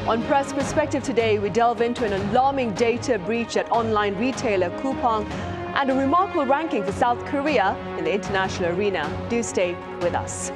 On Press Perspective today, we delve into an alarming data breach at online retailer Coupang and a remarkable ranking for South Korea in the international arena. Do stay with us.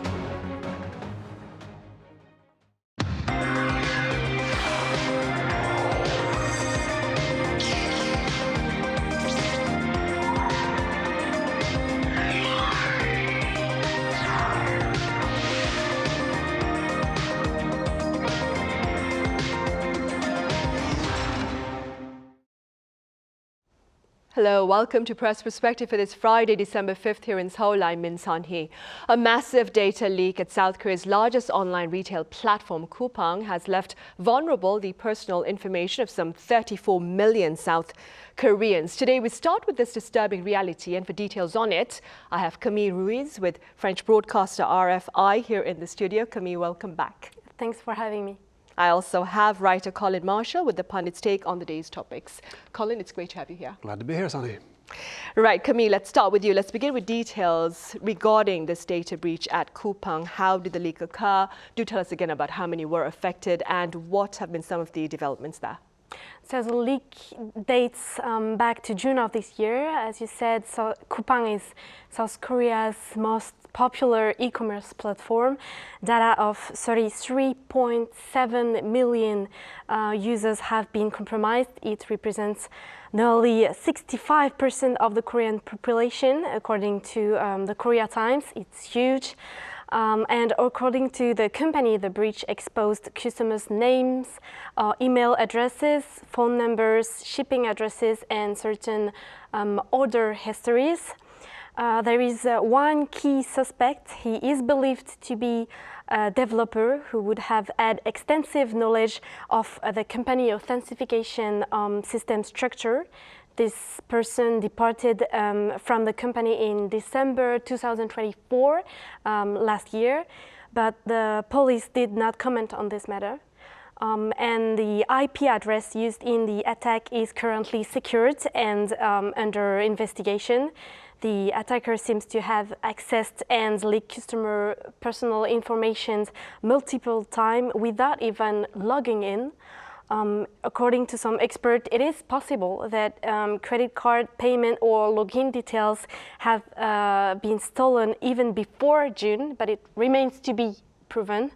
Hello, welcome to Press Perspective for this Friday, December 5th here in Seoul. I'm Min Sunhee. A massive data leak at South Korea's largest online retail platform, Coupang, has left vulnerable the personal information of some 34 million South Koreans. Today, we start with this disturbing reality, and for details on it, I have Camille Ruiz with French broadcaster RFI here in the studio. Camille, welcome back. Thanks for having me. I also have writer Colin Marshall with the pundit's take on the day's topics. Colin, it's great to have you here. Glad to be here, Sunny. Right, Camille, let's start with you. Let's begin with details regarding this data breach at Coupang. How did the leak occur? Do tell us again about how many were affected and what have been some of the developments there. So the leak dates back to June of this year. As you said, so Coupang is South Korea's most popular e-commerce platform. Data of 33.7 million users have been compromised. It represents nearly 65% of the Korean population, according to the Korea Times. It's huge. And according to the company, the breach exposed customers' names, email addresses, phone numbers, shipping addresses, and certain order histories. There is one key suspect. He is believed to be a developer who would have had extensive knowledge of the company authentication system structure. This person departed from the company in December 2024, last year, but the police did not comment on this matter. And the IP address used in the attack is currently secured and under investigation. The attacker seems to have accessed and leaked customer personal information multiple times without even logging in. According to some experts, it is possible that credit card payment or login details have been stolen even before June, but it remains to be proven.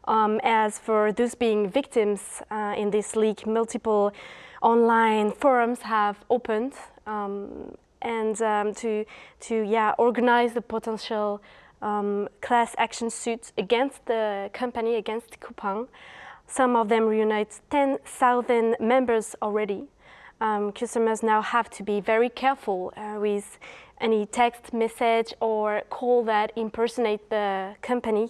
As for those being victims in this leak, multiple online forums have opened to organize the potential class action suits against the company, against Coupang. Some of them reunite 10,000 members already. Customers now have to be very careful with any text message or call that impersonate the company.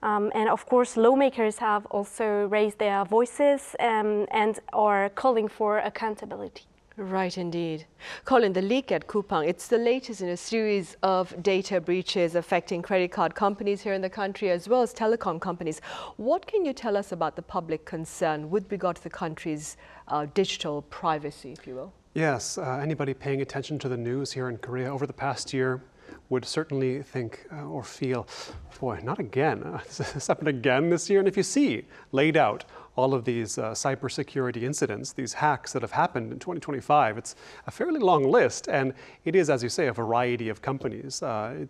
And of course, lawmakers have also raised their voices and are calling for accountability. Right, indeed. Colin, the leak at Coupang, it's the latest in a series of data breaches affecting credit card companies here in the country as well as telecom companies. What can you tell us about the public concern with regard to the country's digital privacy, if you will? Yes, anybody paying attention to the news here in Korea over the past year would certainly think or feel, boy, not again. This happened again this year. And if you see laid out all of these cybersecurity incidents, these hacks that have happened in 2025, it's a fairly long list. And it is, as you say, a variety of companies. A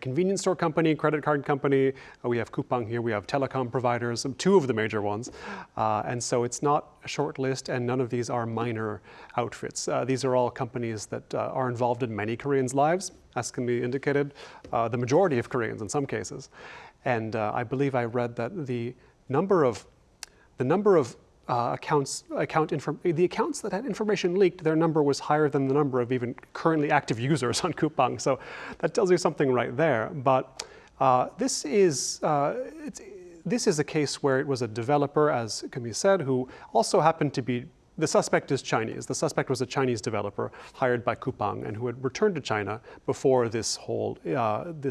convenience store company, credit card company. We have Coupang here. We have telecom providers, two of the major ones. And so it's not a short list, and none of these are minor outfits. These are all companies that are involved in many Koreans' lives, as can be indicated, the majority of Koreans in some cases. And I believe I read that the accounts that had information leaked, their number was higher than the number of even currently active users on Coupang. So that tells you something right there. But this is a case where it was a developer, as Camille said, who also happened to be. The suspect is Chinese. The suspect was a Chinese developer hired by Coupang and who had returned to China before this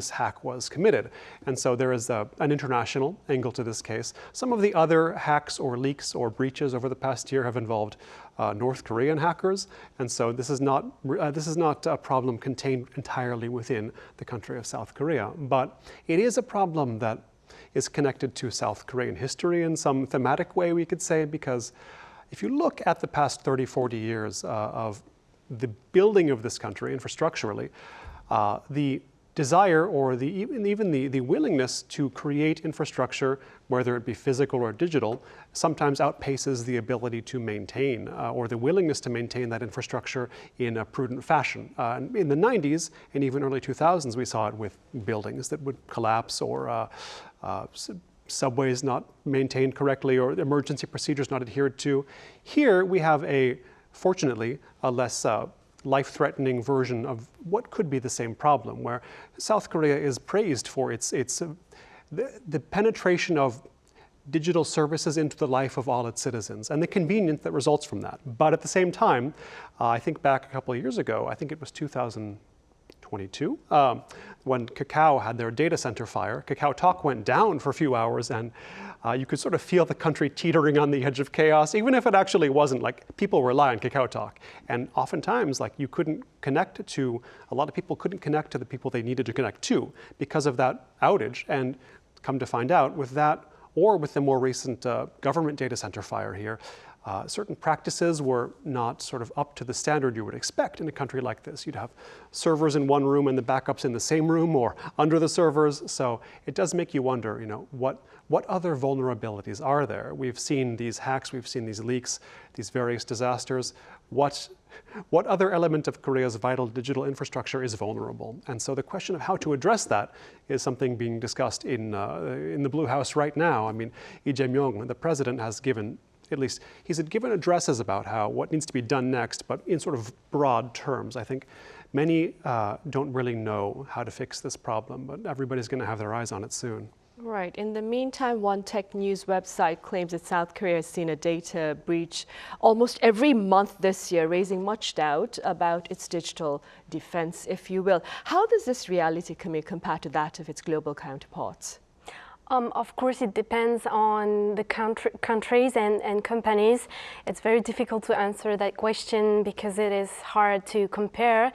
hack was committed. And so there is an international angle to this case. Some of the other hacks or leaks or breaches over the past year have involved North Korean hackers. And so this is not a problem contained entirely within the country of South Korea. But it is a problem that is connected to South Korean history in some thematic way, we could say, because if you look at the past 30, 40 years of the building of this country infrastructurally, the desire or even the willingness to create infrastructure, whether it be physical or digital, sometimes outpaces the ability to maintain or the willingness to maintain that infrastructure in a prudent fashion. In the 90s and even early 2000s, we saw it with buildings that would collapse or subways not maintained correctly or emergency procedures not adhered to. Here we have fortunately, a less life-threatening version of what could be the same problem, where South Korea is praised for the penetration of digital services into the life of all its citizens and the convenience that results from that. But at the same time, I think back a couple of years ago, I think it was 2022, when Kakao had their data center fire. Kakao Talk went down for a few hours, and you could sort of feel the country teetering on the edge of chaos, even if it actually wasn't. Like, people rely on Kakao Talk. And oftentimes, like, you couldn't connect to, a lot of people couldn't connect to the people they needed to connect to because of that outage. And come to find out, with that, or with the more recent government data center fire here, certain practices were not sort of up to the standard you would expect in a country like this. You'd have servers in one room and the backups in the same room or under the servers. So it does make you wonder, what other vulnerabilities are there? We've seen these hacks, we've seen these leaks, these various disasters. What other element of Korea's vital digital infrastructure is vulnerable? And so the question of how to address that is something being discussed in the Blue House right now. I mean, Lee Jae-myung, the president, has given, at least he's given addresses about what needs to be done next, but in sort of broad terms. I think many don't really know how to fix this problem, but everybody's going to have their eyes on it soon. Right. In the meantime, one tech news website claims that South Korea has seen a data breach almost every month this year, raising much doubt about its digital defense, if you will. How does this reality compare to that of its global counterparts? Of course, it depends on the countries and companies. It's very difficult to answer that question because it is hard to compare.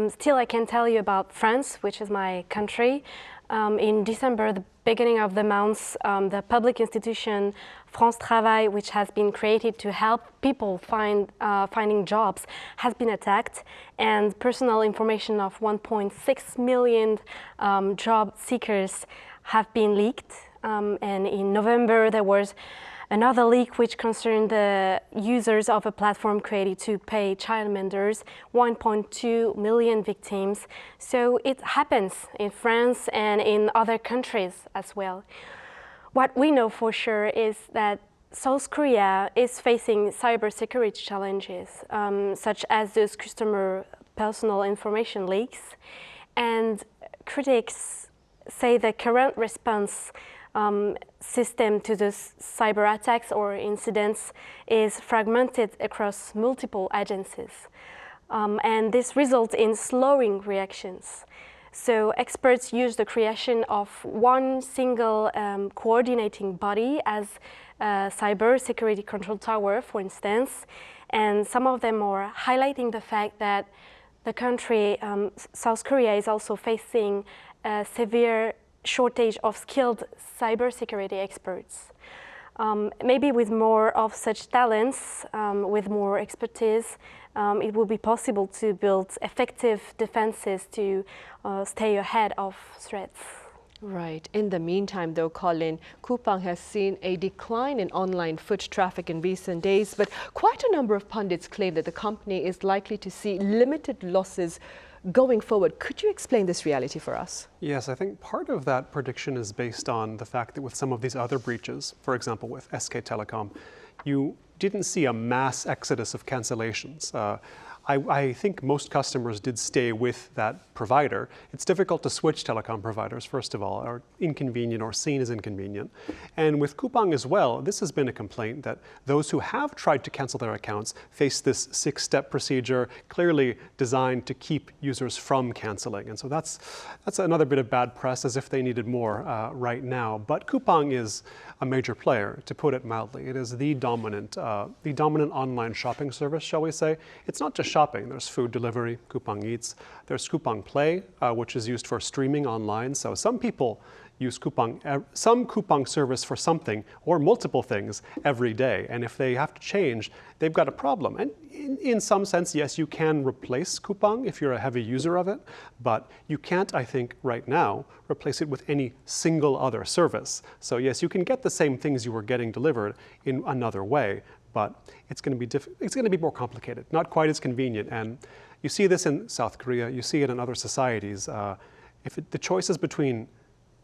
Still, I can tell you about France, which is my country. In December, the beginning of the month, the public institution France Travail, which has been created to help people finding jobs, has been attacked, and personal information of 1.6 million job seekers have been leaked. And in November, there was another leak which concerned the users of a platform created to pay child minders, 1.2 million victims. So it happens in France and in other countries as well. What we know for sure is that South Korea is facing cybersecurity challenges, such as those customer personal information leaks. And critics say the current response system to these cyber attacks or incidents is fragmented across multiple agencies. And this results in slowing reactions. So experts use the creation of one single coordinating body as a cyber security control tower, for instance, and some of them are highlighting the fact that the country, South Korea, is also facing a severe shortage of skilled cybersecurity experts. Maybe with more of such talents, with more expertise, it will be possible to build effective defenses to stay ahead of threats. Right. In the meantime, though, Colin, Coupang has seen a decline in online foot traffic in recent days, but quite a number of pundits claim that the company is likely to see limited losses going forward. Could you explain this reality for us? Yes, I think part of that prediction is based on the fact that with some of these other breaches, for example, with SK Telecom, you didn't see a mass exodus of cancellations. I think most customers did stay with that provider. It's difficult to switch telecom providers, first of all, or inconvenient or seen as inconvenient. And with Coupang as well, this has been a complaint that those who have tried to cancel their accounts face this 6-step procedure clearly designed to keep users from canceling. And so that's another bit of bad press, as if they needed more right now. But Coupang is a major player, to put it mildly. It is the dominant online shopping service, shall we say. It's not just shopping. There's food delivery, Coupang Eats. There's Coupang Play, which is used for streaming online. So some people use Coupang, some Coupang service for something or multiple things every day. And if they have to change, they've got a problem. And in some sense, yes, you can replace Coupang if you're a heavy user of it, but you can't, I think, right now, replace it with any single other service. So yes, you can get the same things you were getting delivered in another way, but it's going to be more complicated, not quite as convenient. And you see this in South Korea, you see it in other societies. The choice is between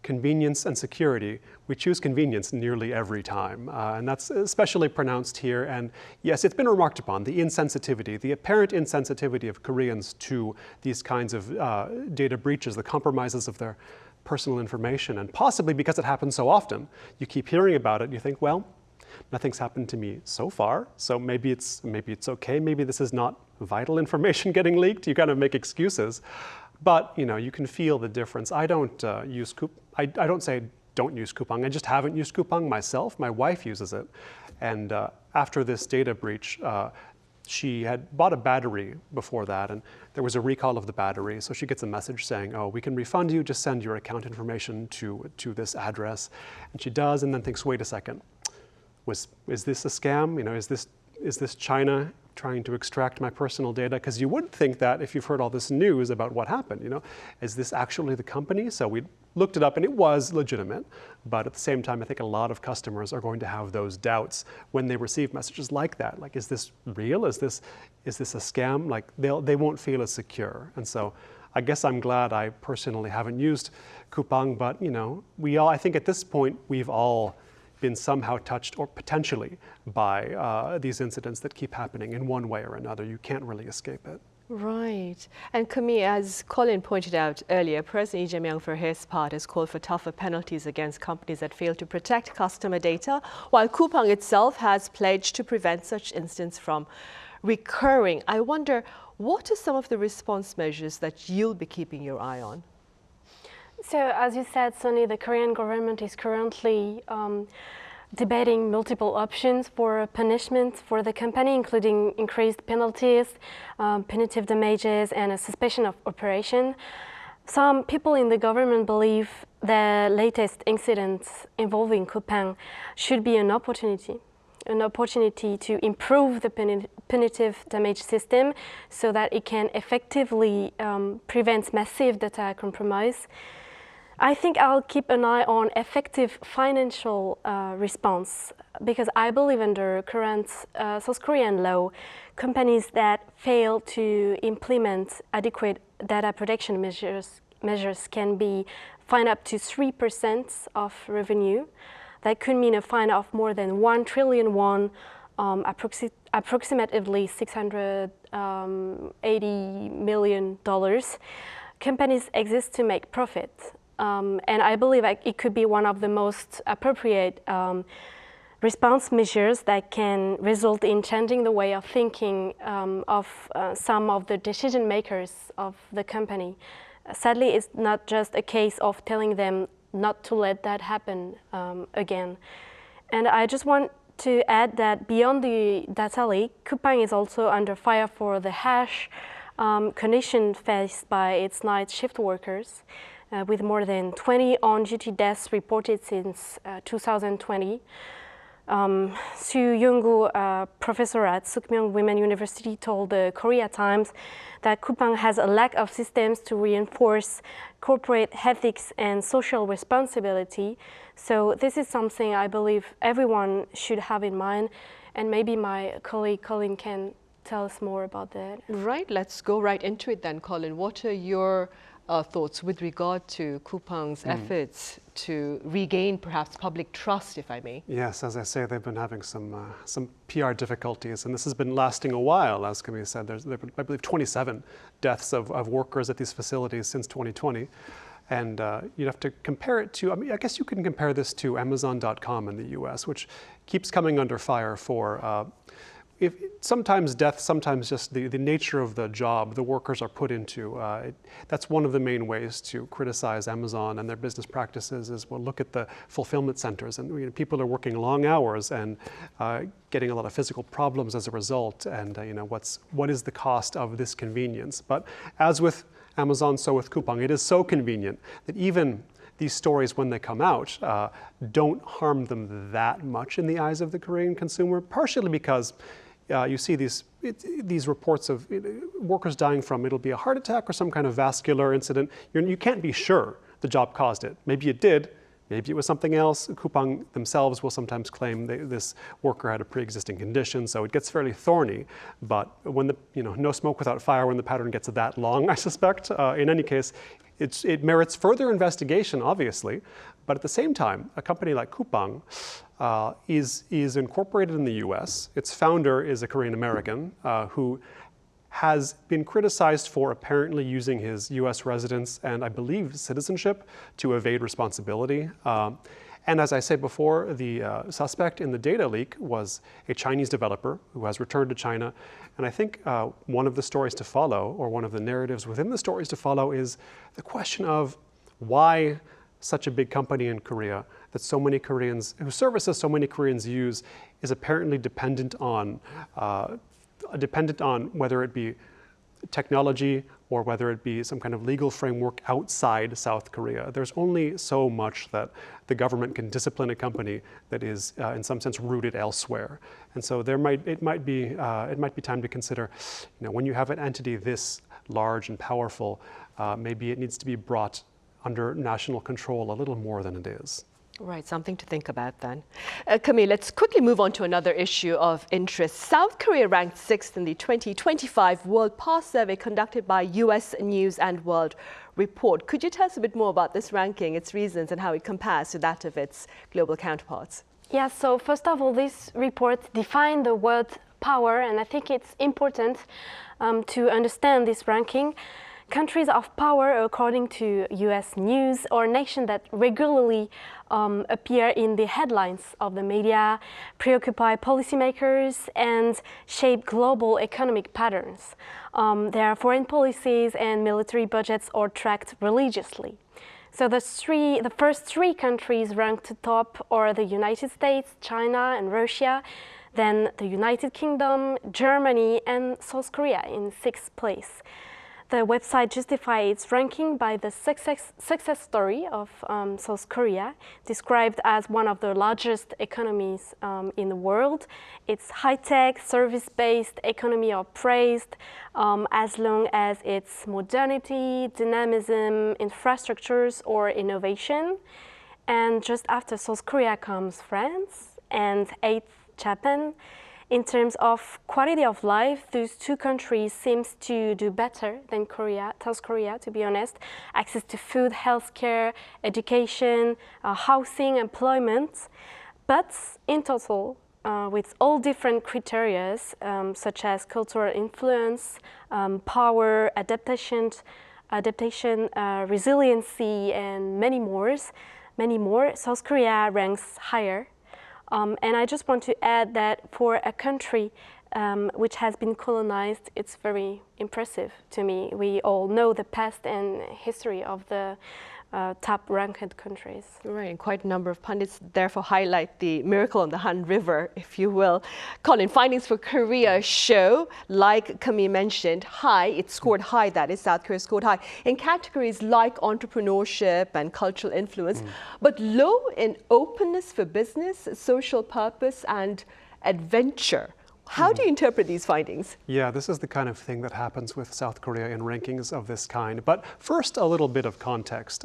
convenience and security, we choose convenience nearly every time. And that's especially pronounced here. And yes, it's been remarked upon, the insensitivity, the apparent insensitivity of Koreans to these kinds of data breaches, the compromises of their personal information. And possibly because it happens so often, you keep hearing about it and you think, well, nothing's happened to me so far, so maybe it's okay, maybe this is not vital information getting leaked. You kind of make excuses. But you can feel the difference. I don't use Coupang. I don't say don't use Coupang. I just haven't used Coupang myself. My wife uses it. And after this data breach, she had bought a battery before that, and there was a recall of the battery. So she gets a message saying, oh, we can refund you, just send your account information to this address. And she does, and then thinks, wait a second, is this a scam? Is this China trying to extract my personal data? Because you would think that if you've heard all this news about what happened, is this actually the company? So we looked it up and it was legitimate. But at the same time, I think a lot of customers are going to have those doubts when they receive messages like that. Like, is this real? Is this a scam? Like, they won't feel as secure. And so I guess I'm glad I personally haven't used Coupang, but I think at this point, we've all been somehow touched or potentially by these incidents that keep happening in one way or another. You can't really escape it. Right. And Camille, as Colin pointed out earlier, President Lee Jae-myung for his part has called for tougher penalties against companies that fail to protect customer data, while Coupang itself has pledged to prevent such incidents from recurring. I wonder, what are some of the response measures that you'll be keeping your eye on? So, as you said, Sunhee, the Korean government is currently debating multiple options for punishment for the company, including increased penalties, punitive damages, and a suspension of operation. Some people in the government believe the latest incidents involving Coupang should be an opportunity to improve the punitive damage system so that it can effectively prevent massive data compromise. I think I'll keep an eye on effective financial response, because I believe under current South Korean law, companies that fail to implement adequate data protection measures can be fined up to 3% of revenue. That could mean a fine of more than 1 trillion won, approximately $680 million. Companies exist to make profit. And I believe it could be one of the most appropriate response measures that can result in changing the way of thinking of some of the decision makers of the company. Sadly, it's not just a case of telling them not to let that happen again. And I just want to add that beyond the data leak, Coupang is also under fire for the harsh condition faced by its night shift workers. With more than 20 on-duty deaths reported since 2020. Soo Young-gu, professor at Sukmyung Women University, told the Korea Times that Coupang has a lack of systems to reinforce corporate ethics and social responsibility. So this is something I believe everyone should have in mind, and maybe my colleague Colin can tell us more about that. Right, let's go right into it then, Colin. What are your thoughts with regard to Coupang's efforts to regain perhaps public trust, if I may? Yes, as I say, they've been having some PR difficulties, and this has been lasting a while. As Camille said, there have been, I believe, 27 deaths of workers at these facilities since 2020. And you'd have to compare it to, I guess you can compare this to Amazon.com in the US, which keeps coming under fire for sometimes death, sometimes just the nature of the job the workers are put into. That's one of the main ways to criticize Amazon and their business practices is, well, look at the fulfillment centers, and people are working long hours and getting a lot of physical problems as a result, and what is the cost of this convenience? But as with Amazon, so with Coupang, it is so convenient that even these stories, when they come out, don't harm them that much in the eyes of the Korean consumer, partially because you see these reports of workers dying from, it'll be a heart attack or some kind of vascular incident. You can't be sure the job caused it. Maybe it did. Maybe it was something else. Coupang themselves will sometimes claim this worker had a pre-existing condition, so it gets fairly thorny. But when no smoke without fire when the pattern gets that long, I suspect. In any case, it merits further investigation, obviously. But at the same time, a company like Coupang is incorporated in the US. Its founder is a Korean American who has been criticized for apparently using his US residence and, I believe, citizenship to evade responsibility. And as I said before, the suspect in the data leak was a Chinese developer who has returned to China. And I think one of the stories to follow, or one of the narratives within the stories to follow, is the question of why such a big company in Korea that so many Koreans, whose services so many Koreans use, is apparently dependent on whether it be technology or whether it be some kind of legal framework outside South Korea. There's only so much that the government can discipline a company that is, in some sense, rooted elsewhere. And so it might be time to consider, when you have an entity this large and powerful, maybe it needs to be brought under national control a little more than it is. Right, something to think about then. Camille, let's quickly move on to another issue of interest. South Korea ranked 6th in the 2025 World Pass Survey conducted by US News and World Report. Could you tell us a bit more about this ranking, its reasons, and how it compares to that of its global counterparts? Yeah, so first of all, this report defined the word power, and I think it's important to understand this ranking. Countries of power, according to US News, are nations that regularly appear in the headlines of the media, preoccupy policymakers, and shape global economic patterns. Their foreign policies and military budgets are tracked religiously. So the first three countries ranked top are the United States, China, and Russia, then the United Kingdom, Germany, and South Korea in 6th place. The website justifies its ranking by the success story of South Korea, described as one of the largest economies in the world. Its high-tech, service-based economy are praised as long as its modernity, dynamism, infrastructures, or innovation. And just after South Korea comes France, and 8th, Japan. In terms of quality of life, those two countries seem to do better than South Korea, to be honest. Access to food, healthcare, education, housing, employment. But in total, with all different criteria, such as cultural influence, power, adaptation, resiliency, and many more, South Korea ranks higher. And I just want to add that for a country which has been colonized, it's very impressive to me. We all know the past and history of the top-ranked countries. Right, and quite a number of pundits therefore highlight the miracle on the Han River, if you will. Colin, findings for Korea show, like Camille mentioned, it scored high, that is, South Korea scored high, in categories like entrepreneurship and cultural influence, but low in openness for business, social purpose, and adventure. How do you interpret these findings? Yeah, this is the kind of thing that happens with South Korea in rankings of this kind. But first, a little bit of context.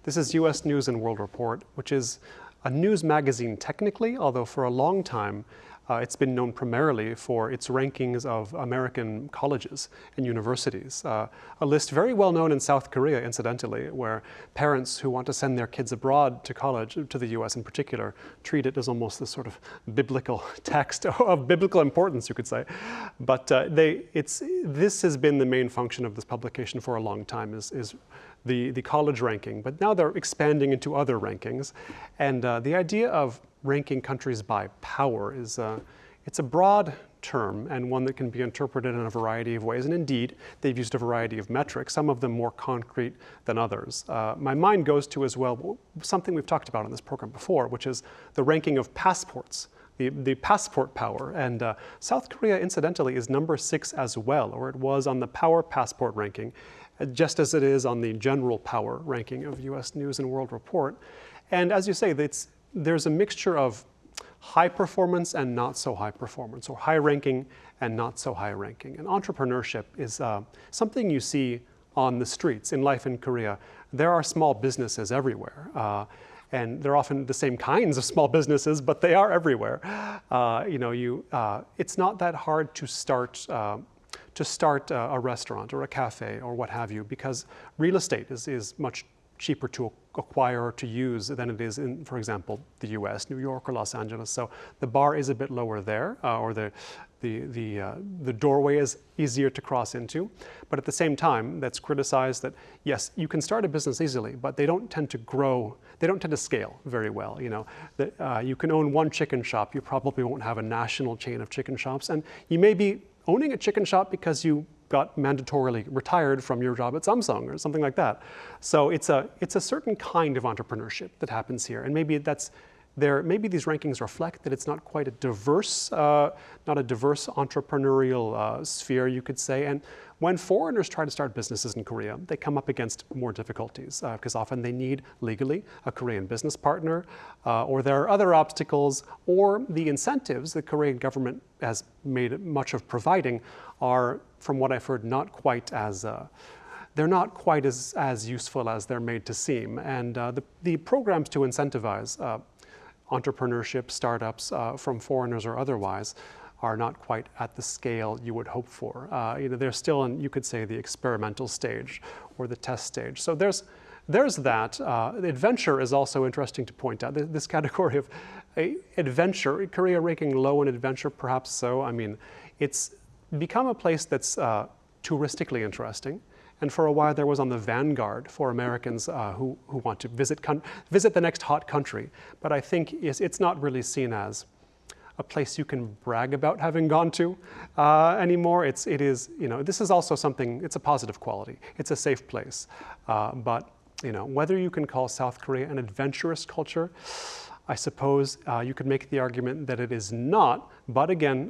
This is US News and World Report, which is a news magazine technically, although for a long time it's been known primarily for its rankings of American colleges and universities. A list very well known in South Korea, incidentally, where parents who want to send their kids abroad to college, to the US in particular, treat it as almost this sort of biblical text of biblical importance, you could say. But this has been the main function of this publication for a long time, is the college ranking. But now they're expanding into other rankings. And the idea of ranking countries by power is it's a broad term and one that can be interpreted in a variety of ways. And indeed, they've used a variety of metrics, some of them more concrete than others. My mind goes to as well something we've talked about in this program before, which is the ranking of passports, the passport power. And South Korea, incidentally, is number 6 as well, or it was on the power passport ranking. just as it is on the general power ranking of U.S. News and World Report. And as you say, there's a mixture of high performance and not so high performance, or high ranking and not so high ranking. And entrepreneurship is something you see on the streets in life in Korea. There are small businesses everywhere. And they're often the same kinds of small businesses, but they are everywhere. It's not that hard to start a restaurant or a cafe or what have you, because real estate is much cheaper to acquire or to use than it is in, for example, the US, New York or Los Angeles. So the bar is a bit lower there, or the doorway is easier to cross into. But at the same time, that's criticized that, yes, you can start a business easily, but they don't tend to grow, they don't tend to scale very well. You can own one chicken shop, you probably won't have a national chain of chicken shops, and you may be owning a chicken shop because you got mandatorily retired from your job at Samsung or something like that. So it's a certain kind of entrepreneurship that happens here, and maybe maybe these rankings reflect that it's not quite a diverse, entrepreneurial sphere, you could say. And when foreigners try to start businesses in Korea, they come up against more difficulties because often they need legally a Korean business partner, or there are other obstacles, or the incentives the Korean government has made much of providing are, from what I've heard, not quite as they're not quite as useful as they're made to seem. And the programs to incentivize entrepreneurship, startups from foreigners or otherwise, are not quite at the scale you would hope for. They're still in, you could say, the experimental stage or the test stage. So there's that. Adventure is also interesting to point out. This category of adventure, Korea ranking low in adventure, perhaps so. I mean, it's become a place that's touristically interesting. And for a while there was on the vanguard for Americans who want to visit the next hot country. But I think it's not really seen as a place you can brag about having gone to anymore. It is, this is also something, it's a positive quality. It's a safe place. But, whether you can call South Korea an adventurous culture, I suppose you could make the argument that it is not. But again,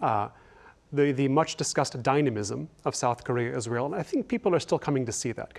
the much discussed dynamism of South Korea is real. And I think people are still coming to see that,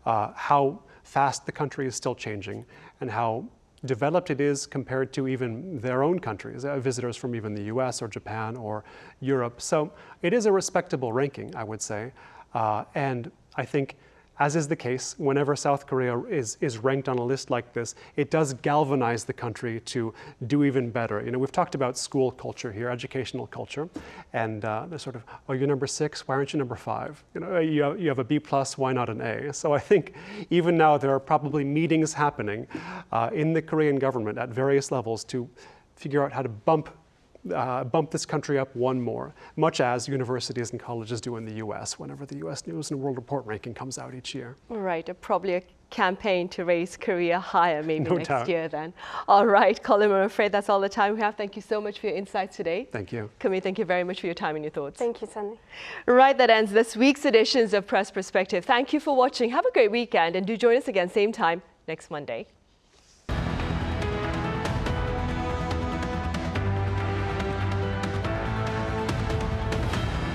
how fast the country is still changing and how developed it is compared to even their own countries, visitors from even the US or Japan or Europe. So it is a respectable ranking, I would say. And I think, as is the case, whenever South Korea is ranked on a list like this, it does galvanize the country to do even better. We've talked about school culture here, educational culture, and they're sort of, oh, you're number 6, why aren't you number 5? You have a B+, why not an A? So I think even now there are probably meetings happening in the Korean government at various levels to figure out how to bump this country up one more, much as universities and colleges do in the US whenever the US News and World Report ranking comes out each year. Right, probably a campaign to raise Korea higher maybe No next doubt. year then. All right, Colin, I'm afraid that's all the time we have. Thank you so much for your insights today. Thank you. Camille, thank you very much for your time and your thoughts. Thank you, Sunhee. Right, that ends this week's editions of Press Perspective. Thank you for watching. Have a great weekend and do join us again same time next Monday.